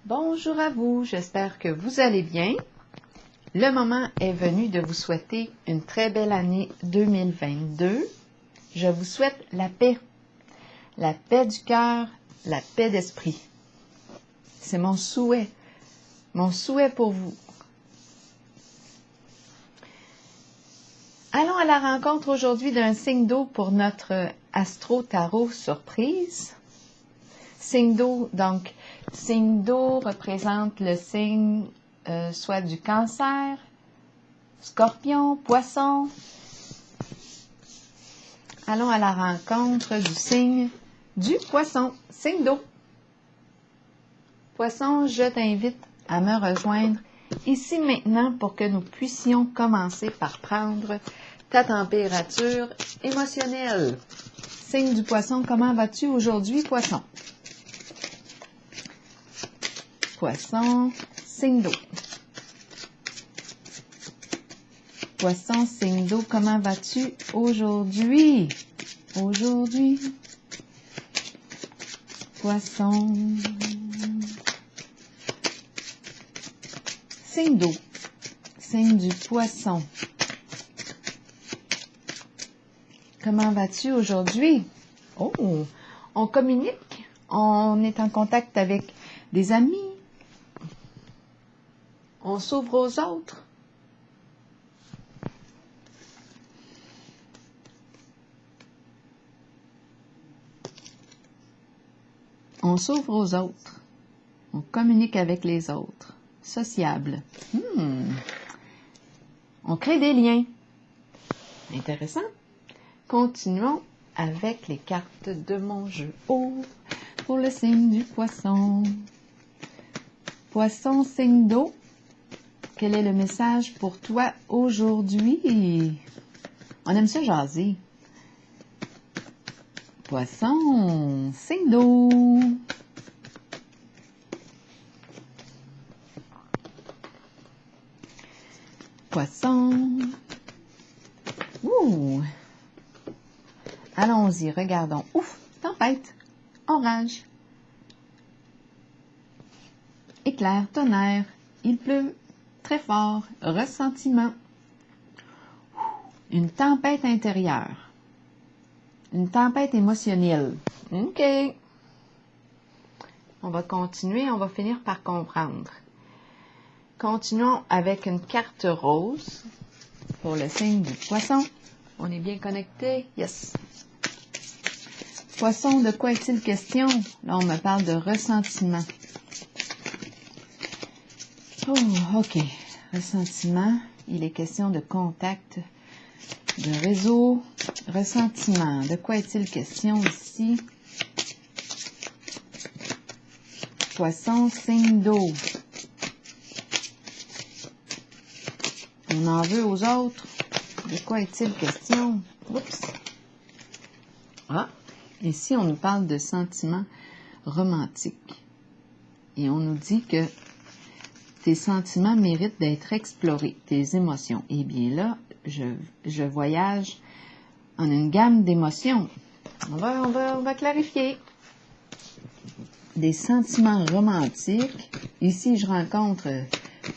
Bonjour à vous, j'espère que vous allez bien. Le moment est venu de vous souhaiter une très belle année 2022. Je vous souhaite la paix du cœur, la paix d'esprit. C'est mon souhait pour vous. Allons à la rencontre aujourd'hui d'un signe d'eau pour notre astro-tarot surprise. Signe d'eau, donc, signe d'eau représente le signe soit du Cancer, Scorpion, Poisson. Allons à la rencontre du signe du Poisson, signe d'eau. Poisson, je t'invite à me rejoindre ici maintenant pour que nous puissions commencer par prendre ta température émotionnelle. Signe du Poisson, comment vas-tu aujourd'hui, Poisson? Poisson, signe d'eau. Poisson, signe d'eau, comment vas-tu aujourd'hui? Poisson, signe d'eau, signe du Poisson. Comment vas-tu aujourd'hui? Oh, on communique, on est en contact avec des amis, on s'ouvre aux autres. On s'ouvre aux autres. On communique avec les autres. Sociable. On crée des liens. Intéressant. Continuons avec les cartes de mon jeu. Oh, pour le signe du Poisson. Poisson, signe d'eau. Quel est le message pour toi aujourd'hui? On aime ça jaser. Poisson, signe d'eau. Poisson. Ouh. Allons-y, regardons. Ouf, tempête, orage. Éclair, tonnerre, il pleut très fort, ressentiment. Une tempête intérieure. Une tempête émotionnelle. OK. On va continuer, on va finir par comprendre. Continuons avec une carte rose pour le signe du Poisson. On est bien connecté? Yes. Poisson, de quoi est-il question? Là, on me parle de ressentiment. Oh, OK. Ressentiment. Il est question de contact, de réseau, ressentiment. De quoi est-il question ici? Poisson, signe d'eau. On en veut aux autres. De quoi est-il question? Oups. Ah, ici, on nous parle de sentiments romantiques. Et on nous dit que tes sentiments méritent d'être explorés, tes émotions. Eh bien là, je voyage en une gamme d'émotions. On va clarifier. Des sentiments romantiques. Ici, je rencontre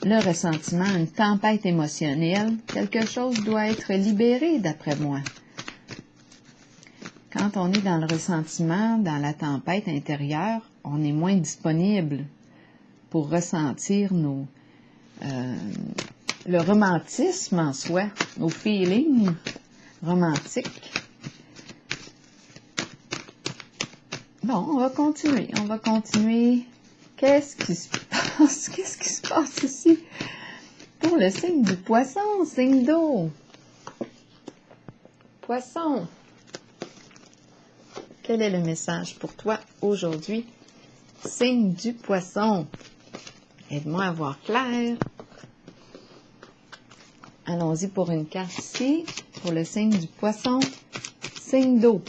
le ressentiment, une tempête émotionnelle. Quelque chose doit être libéré, d'après moi. Quand on est dans le ressentiment, dans la tempête intérieure, on est moins disponible pour ressentir le romantisme en soi, nos feelings romantiques. Bon, on va continuer. Qu'est-ce qui se passe? Qu'est-ce qui se passe ici? Pour le signe du Poisson, signe d'eau. Poisson. Quel est le message pour toi aujourd'hui? Signe du Poisson. Aide-moi à voir clair. Allons-y pour une carte ici. Pour le signe du Poisson, signe d'eau.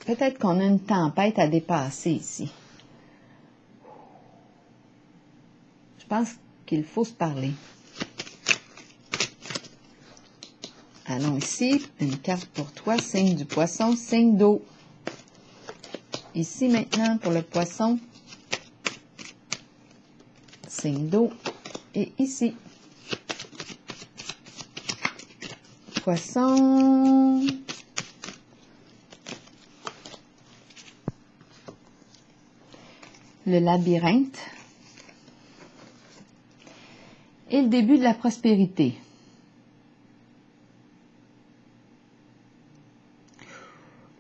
Peut-être qu'on a une tempête à dépasser ici. Je pense qu'il faut se parler. Allons ici, une carte pour toi, signe du poisson, signe d'eau. Ici maintenant pour le poisson, signe d'eau. Et ici, poisson, le labyrinthe et le début de la prospérité.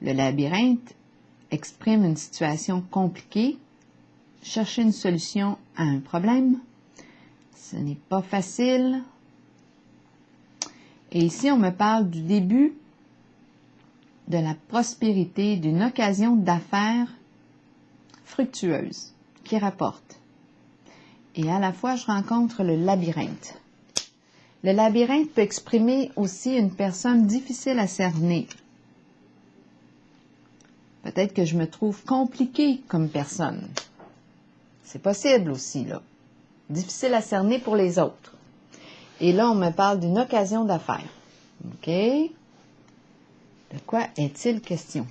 Le labyrinthe exprime une situation compliquée, chercher une solution à un problème. Ce n'est pas facile. Et ici, on me parle du début de la prospérité, d'une occasion d'affaires fructueuse qui rapporte. Et à la fois, je rencontre le labyrinthe. Le labyrinthe peut exprimer aussi une personne difficile à cerner. Peut-être que je me trouve compliquée comme personne. C'est possible aussi, là. Difficile à cerner pour les autres. Et là, on me parle d'une occasion d'affaires. OK? De quoi est-il question?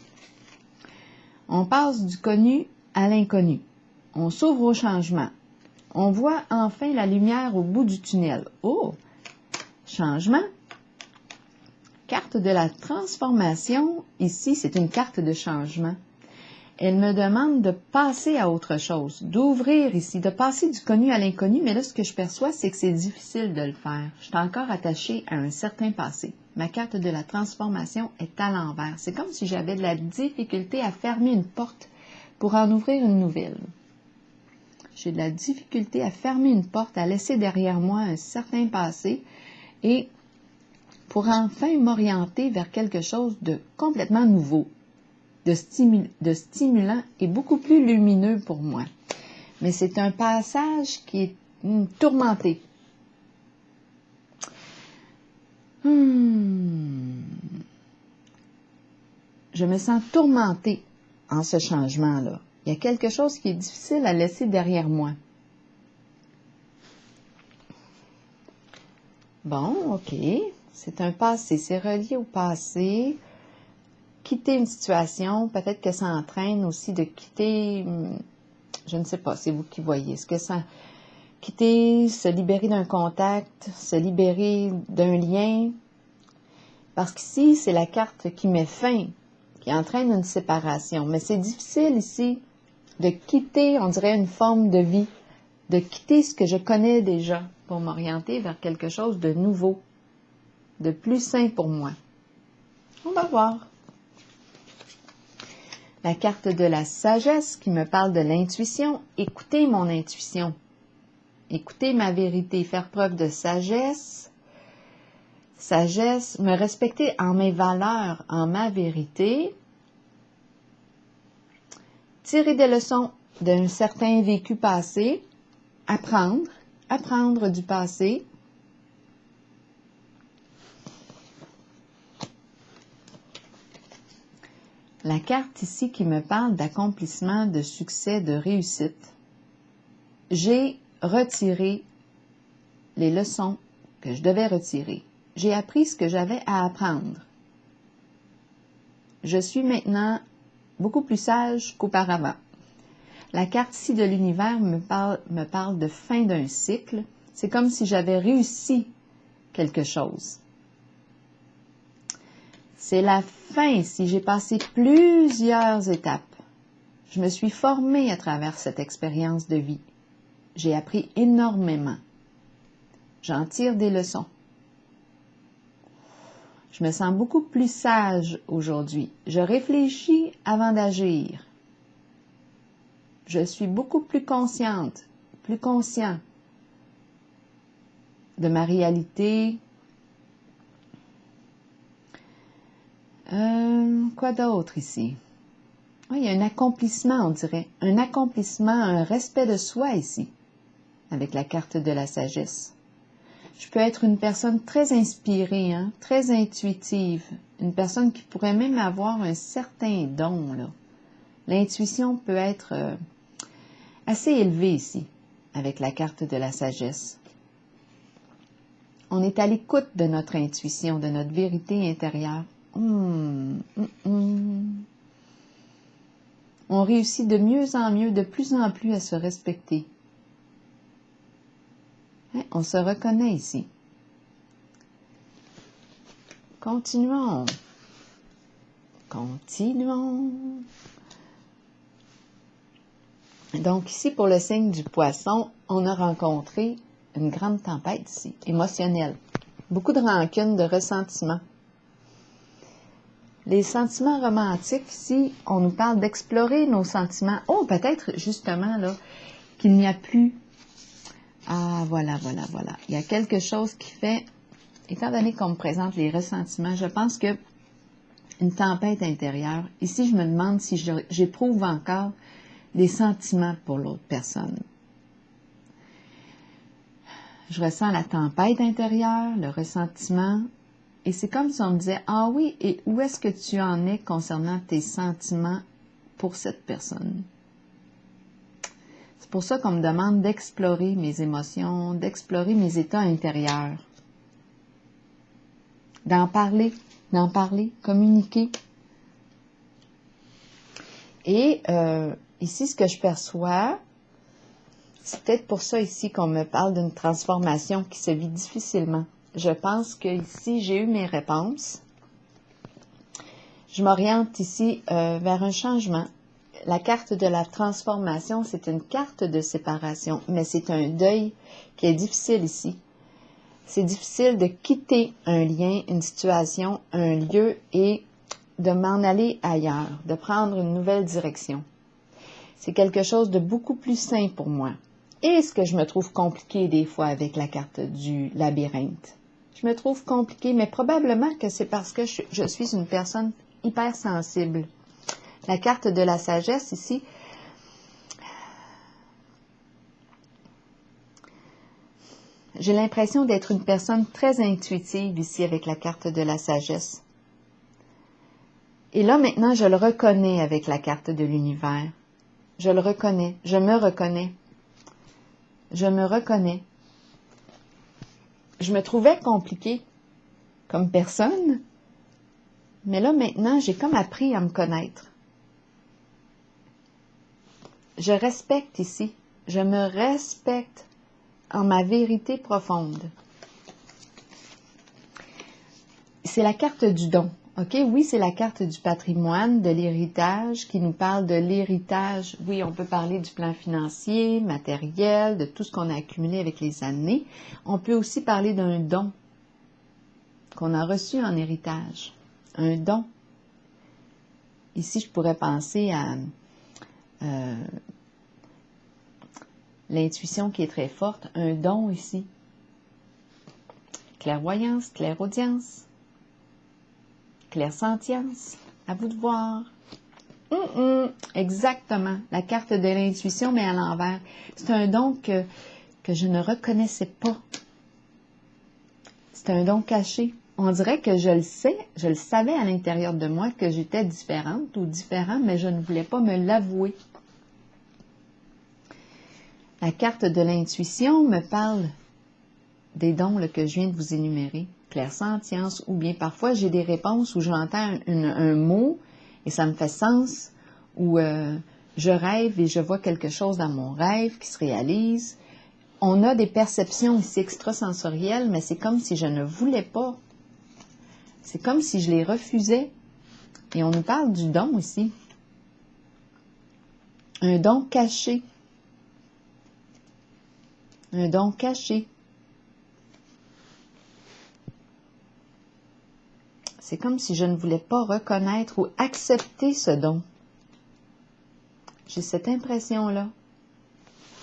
On passe du connu à l'inconnu. On s'ouvre au changement. On voit enfin la lumière au bout du tunnel. Oh! Changement. Carte de la transformation. Ici, c'est une carte de changement. Elle me demande de passer à autre chose, d'ouvrir ici, de passer du connu à l'inconnu, mais là, ce que je perçois, c'est que c'est difficile de le faire. Je suis encore attachée à un certain passé. Ma carte de la transformation est à l'envers. C'est comme si j'avais de la difficulté à fermer une porte pour en ouvrir une nouvelle. J'ai de la difficulté à fermer une porte, à laisser derrière moi un certain passé et pour enfin m'orienter vers quelque chose de complètement nouveau, de stimulant et beaucoup plus lumineux pour moi. Mais c'est un passage qui est tourmenté. Je me sens tourmentée en ce changement-là. Il y a quelque chose qui est difficile à laisser derrière moi. Bon, OK. C'est un passé, c'est relié au passé. Quitter une situation, peut-être que ça entraîne aussi de quitter, je ne sais pas, c'est vous qui voyez. Est-ce que ça, quitter, se libérer d'un contact, se libérer d'un lien? Parce qu'ici, c'est la carte qui met fin, qui entraîne une séparation. Mais c'est difficile ici de quitter, on dirait, une forme de vie, de quitter ce que je connais déjà pour m'orienter vers quelque chose de nouveau, de plus sain pour moi. On va voir. La carte de la sagesse qui me parle de l'intuition. Écoutez mon intuition. Écoutez ma vérité. Faire preuve de sagesse. Sagesse. Me respecter en mes valeurs, en ma vérité. Tirer des leçons d'un certain vécu passé. Apprendre du passé. La carte ici qui me parle d'accomplissement, de succès, de réussite. J'ai retiré les leçons que je devais retirer. J'ai appris ce que j'avais à apprendre. Je suis maintenant beaucoup plus sage qu'auparavant. La carte ici de l'univers me parle de fin d'un cycle. C'est comme si j'avais réussi quelque chose. C'est la fin, si j'ai passé plusieurs étapes. Je me suis formée à travers cette expérience de vie. J'ai appris énormément. J'en tire des leçons. Je me sens beaucoup plus sage aujourd'hui. Je réfléchis avant d'agir. Je suis beaucoup plus consciente, plus conscient de ma réalité. Quoi d'autre ici? Oui, il y a un accomplissement, on dirait. Un accomplissement, un respect de soi ici, avec la carte de la sagesse. Je peux être une personne très inspirée, très intuitive, une personne qui pourrait même avoir un certain don, là. L'intuition peut être assez élevée ici, avec la carte de la sagesse. On est à l'écoute de notre intuition, de notre vérité intérieure. On réussit de mieux en mieux, de plus en plus à se respecter. Hein? On se reconnaît ici. Continuons. Continuons. Donc ici, pour le signe du poisson, on a rencontré une grande tempête ici, émotionnelle. Beaucoup de rancune, de ressentiment. Les sentiments romantiques, ici, on nous parle d'explorer nos sentiments. Oh, peut-être justement là qu'il n'y a plus... Ah, voilà. Il y a quelque chose qui fait, étant donné qu'on me présente les ressentiments, je pense que une tempête intérieure. Ici, je me demande si j'éprouve encore des sentiments pour l'autre personne. Je ressens la tempête intérieure, le ressentiment, et c'est comme si on me disait, ah oui, et où est-ce que tu en es concernant tes sentiments pour cette personne? C'est pour ça qu'on me demande d'explorer mes émotions, d'explorer mes états intérieurs, d'en parler, communiquer. Et ici, ce que je perçois, c'est peut-être pour ça ici qu'on me parle d'une transformation qui se vit difficilement. Je pense que ici, j'ai eu mes réponses. Je m'oriente ici vers un changement. La carte de la transformation, c'est une carte de séparation, mais c'est un deuil qui est difficile ici. C'est difficile de quitter un lien, une situation, un lieu et de m'en aller ailleurs, de prendre une nouvelle direction. C'est quelque chose de beaucoup plus sain pour moi. Et ce que je me trouve compliqué des fois avec la carte du labyrinthe. Je me trouve compliqué, mais probablement que c'est parce que je suis une personne hypersensible. La carte de la sagesse ici, j'ai l'impression d'être une personne très intuitive ici avec la carte de la sagesse. Et là, maintenant, je le reconnais avec la carte de l'univers. Je le reconnais, je me reconnais. Je me reconnais. Je me trouvais compliquée comme personne, mais là, maintenant, j'ai comme appris à me connaître. Je respecte ici. Je me respecte en ma vérité profonde. C'est la carte du don. OK? Oui, c'est la carte du patrimoine, de l'héritage, qui nous parle de l'héritage. Oui, on peut parler du plan financier, matériel, de tout ce qu'on a accumulé avec les années. On peut aussi parler d'un don qu'on a reçu en héritage. Un don. Ici, je pourrais penser à l'intuition qui est très forte. Un don ici. Clairvoyance, clairaudience. Clairsentience, à vous de voir. Exactement, la carte de l'intuition, mais à l'envers. C'est un don que je ne reconnaissais pas. C'est un don caché. On dirait que je le savais à l'intérieur de moi que j'étais différente ou différent, mais je ne voulais pas me l'avouer. La carte de l'intuition me parle des dons là, que je viens de vous énumérer. Clairsentience, ou bien parfois j'ai des réponses où j'entends un mot et ça me fait sens, ou je rêve et je vois quelque chose dans mon rêve qui se réalise. On a des perceptions ici extrasensorielles, mais c'est comme si je ne voulais pas. C'est comme si je les refusais. Et on nous parle du don ici. Un don caché. Un don caché. C'est comme si je ne voulais pas reconnaître ou accepter ce don. J'ai cette impression-là.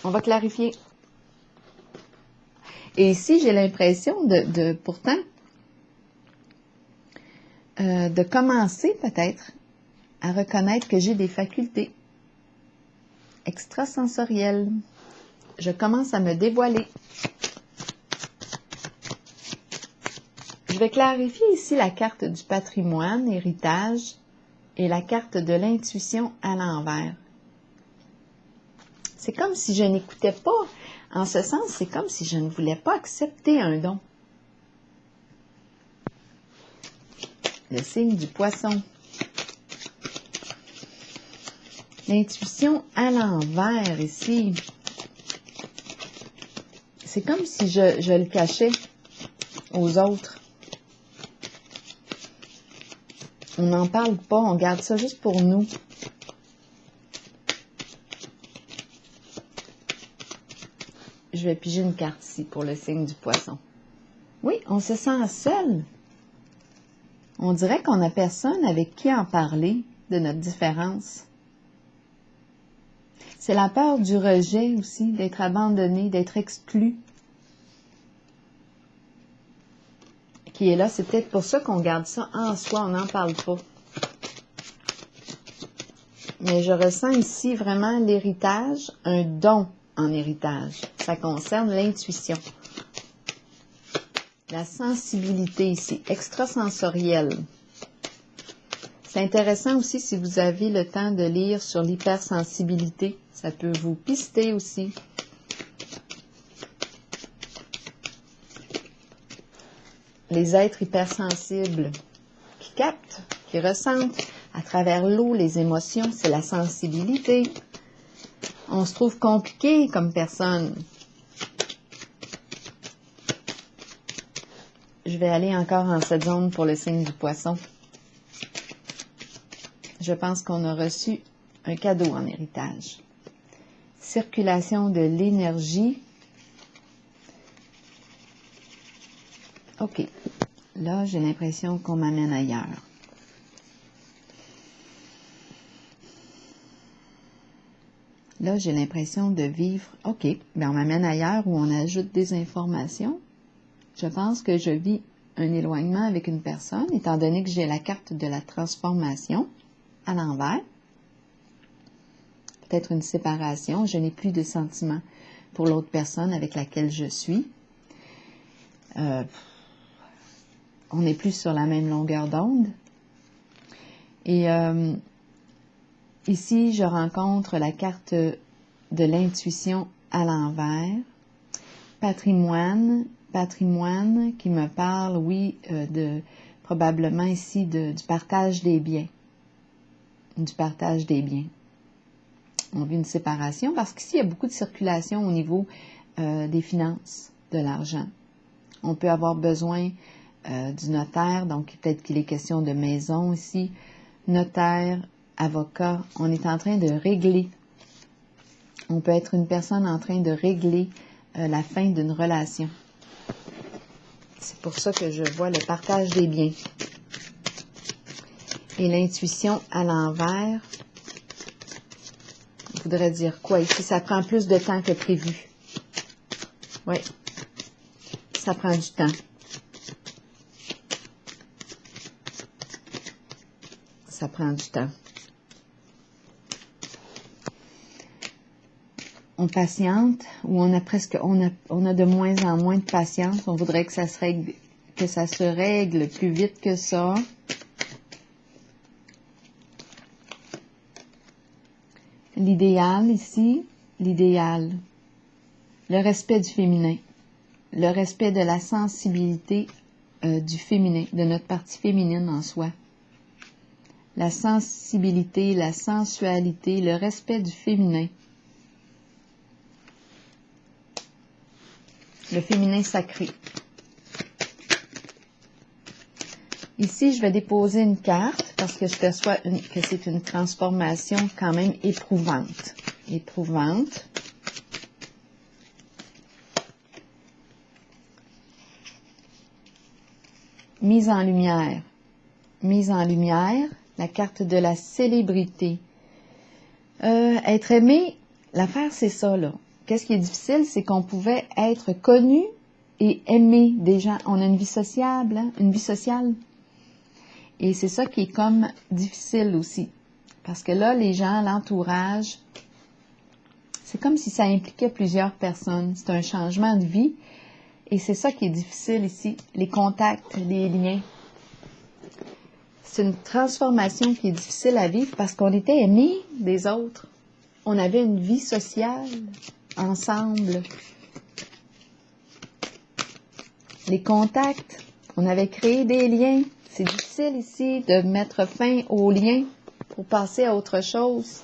On va clarifier. Et ici, j'ai l'impression pourtant, de commencer peut-être à reconnaître que j'ai des facultés extrasensorielles. Je commence à me dévoiler. Je vais clarifier ici la carte du patrimoine, héritage, et la carte de l'intuition à l'envers. C'est comme si je n'écoutais pas. En ce sens, c'est comme si je ne voulais pas accepter un don. le signe du Poisson. L'intuition à l'envers ici. C'est comme si je le cachais aux autres. On n'en parle pas, on garde ça juste pour nous. Je vais piger une carte ici pour le signe du Poisson. Oui, on se sent seul. On dirait qu'on n'a personne avec qui en parler de notre différence. C'est la peur du rejet aussi, d'être abandonné, d'être exclu, qui est là. C'est peut-être pour ça qu'on garde ça en soi, on n'en parle pas. Mais je ressens ici vraiment l'héritage, un don en héritage. Ça concerne l'intuition. La sensibilité ici, extrasensorielle. C'est intéressant aussi si vous avez le temps de lire sur l'hypersensibilité. Ça peut vous pister aussi. Les êtres hypersensibles qui captent, qui ressentent à travers l'eau les émotions, c'est la sensibilité. On se trouve compliqué comme personne. Je vais aller encore en cette zone pour le signe du Poisson. Je pense qu'on a reçu un cadeau en héritage. Circulation de l'énergie. OK. Là, j'ai l'impression qu'on m'amène ailleurs. Là, j'ai l'impression de vivre... OK. Bien, on m'amène ailleurs où on ajoute des informations. Je pense que je vis un éloignement avec une personne, étant donné que j'ai la carte de la transformation à l'envers. Peut-être une séparation. Je n'ai plus de sentiments pour l'autre personne avec laquelle je suis. On n'est plus sur la même longueur d'onde. Et ici, je rencontre la carte de l'intuition à l'envers. Patrimoine qui me parle, oui, probablement ici du partage des biens. Du partage des biens. On vit une séparation parce qu'ici, il y a beaucoup de circulation au niveau des finances, de l'argent. On peut avoir besoin du notaire, donc peut-être qu'il est question de maison ici. Notaire, avocat, on est en train de régler. On peut être une personne en train de régler la fin d'une relation. C'est pour ça que je vois le partage des biens. Et l'intuition à l'envers voudrait dire quoi? Ici, ça prend plus de temps que prévu. Oui, ça prend du temps. Ça prend du temps. On patiente ou on a de moins en moins de patience. On voudrait que ça se règle plus vite que ça. L'idéal ici, l'idéal. Le respect du féminin. Le respect de la sensibilité du féminin, de notre partie féminine en soi. La sensibilité, la sensualité, le respect du féminin. Le féminin sacré. Ici, je vais déposer une carte parce que je perçois que c'est une transformation quand même éprouvante. Éprouvante. Mise en lumière. Mise en lumière, la carte de la célébrité. Être aimé, l'affaire c'est ça là. Qu'est-ce qui est difficile, c'est qu'on pouvait être connu et aimé des gens. On a une vie sociable, hein? Une vie sociale. Et c'est ça qui est comme difficile aussi. Parce que là, les gens, l'entourage, c'est comme si ça impliquait plusieurs personnes. C'est un changement de vie. Et c'est ça qui est difficile ici. Les contacts, les liens. C'est une transformation qui est difficile à vivre parce qu'on était aimés des autres. On avait une vie sociale ensemble. Les contacts, On avait créé des liens. C'est difficile ici de mettre fin aux liens pour passer à autre chose.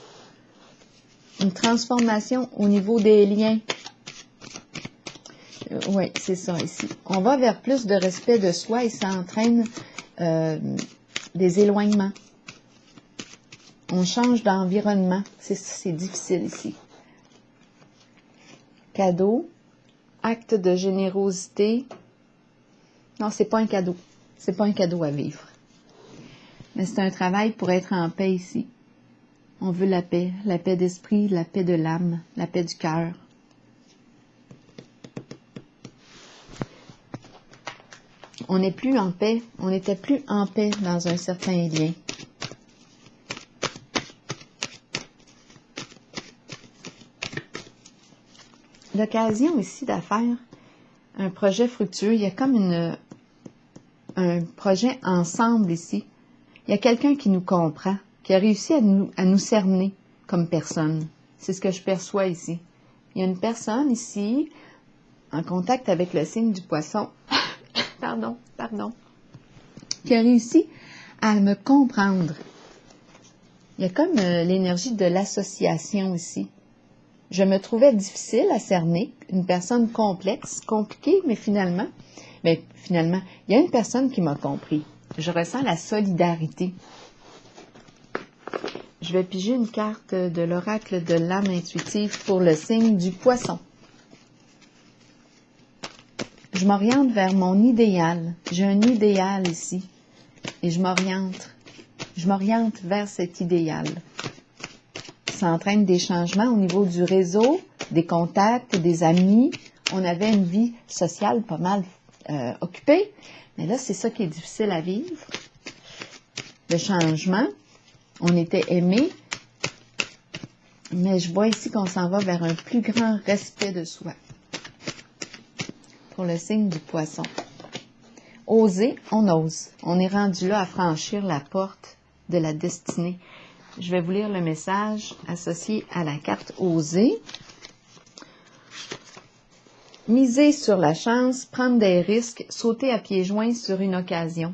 Une transformation au niveau des liens. Oui, c'est ça ici. On va vers plus de respect de soi et ça entraîne des éloignements. On change d'environnement. C'est difficile ici. Cadeau. Acte de générosité. Non, c'est pas un cadeau. C'est pas un cadeau à vivre. Mais c'est un travail pour être en paix ici. On veut la paix d'esprit, la paix de l'âme, la paix du cœur. On n'est plus en paix, on n'était plus en paix dans un certain lien. L'occasion ici d'affaire un projet fructueux, il y a comme un projet ensemble ici. Il y a quelqu'un qui nous comprend, qui a réussi à nous cerner comme personne. C'est ce que je perçois ici. Il y a une personne ici, en contact avec le signe du poisson, pardon, qui a réussi à me comprendre. Il y a comme l'énergie de l'association ici. Je me trouvais difficile à cerner, une personne complexe, compliquée, mais finalement, il y a une personne qui m'a compris. Je ressens la solidarité. Je vais piger une carte de l'oracle de l'âme intuitive pour le signe du poisson. Je m'oriente vers mon idéal. J'ai un idéal ici et je m'oriente vers cet idéal. Ça entraîne des changements au niveau du réseau, des contacts, des amis. On avait une vie sociale pas mal occupée, mais là, c'est ça qui est difficile à vivre. Le changement, on était aimés, mais je vois ici qu'on s'en va vers un plus grand respect de soi. Pour le signe du poisson. Oser, on ose. On est rendu là à franchir la porte de la destinée. Je vais vous lire le message associé à la carte Oser. Miser sur la chance, prendre des risques, sauter à pieds joints sur une occasion.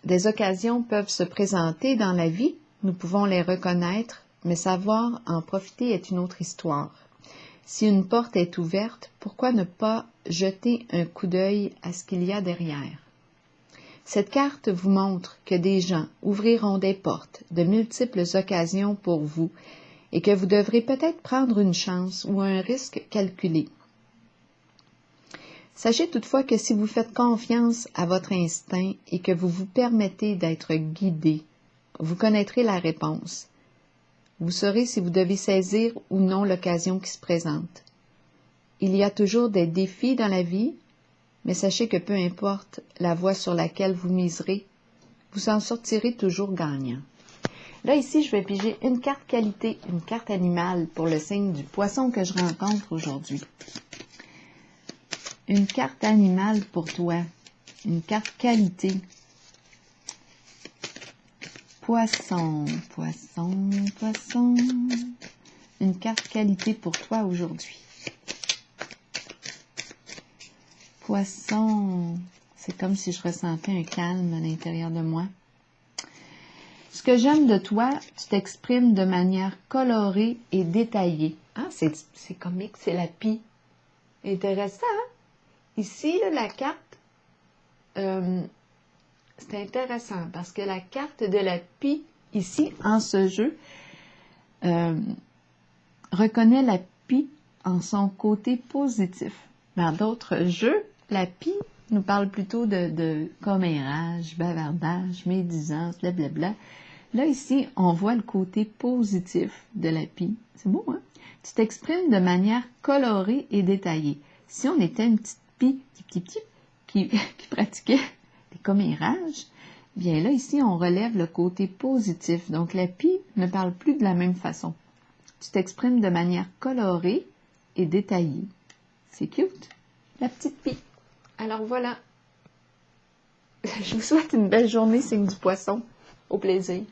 Des occasions peuvent se présenter dans la vie, nous pouvons les reconnaître, mais savoir en profiter est une autre histoire. Si une porte est ouverte, pourquoi ne pas jeter un coup d'œil à ce qu'il y a derrière? Cette carte vous montre que des gens ouvriront des portes, de multiples occasions pour vous, et que vous devrez peut-être prendre une chance ou un risque calculé. Sachez toutefois que si vous faites confiance à votre instinct et que vous vous permettez d'être guidé, vous connaîtrez la réponse. Vous saurez si vous devez saisir ou non l'occasion qui se présente. Il y a toujours des défis dans la vie, mais sachez que peu importe la voie sur laquelle vous miserez, vous en sortirez toujours gagnant. Là, ici, je vais piger une carte qualité, une carte animale pour le signe du poisson que je rencontre aujourd'hui. Une carte animale pour toi, une carte qualité. Poisson. Une carte qualité pour toi aujourd'hui. Poisson, c'est comme si je ressentais un calme à l'intérieur de moi. Ce que j'aime de toi, tu t'exprimes de manière colorée et détaillée. Ah, c'est comique, c'est la pie. Intéressant, hein? Ici, là, la carte, c'est intéressant parce que la carte de la pie, ici, en ce jeu, reconnaît la pie en son côté positif. Dans d'autres jeux, la pie nous parle plutôt de commérage, bavardage, médisance, blablabla. Là, ici, on voit le côté positif de la pie. C'est beau, hein? Tu t'exprimes de manière colorée et détaillée. Si on était une petite pie qui pratiquait des commérages, bien là, ici, on relève le côté positif. Donc, la pie ne parle plus de la même façon. Tu t'exprimes de manière colorée et détaillée. C'est cute, la petite pie. Alors voilà. Je vous souhaite une belle journée, signe du poisson. Au plaisir.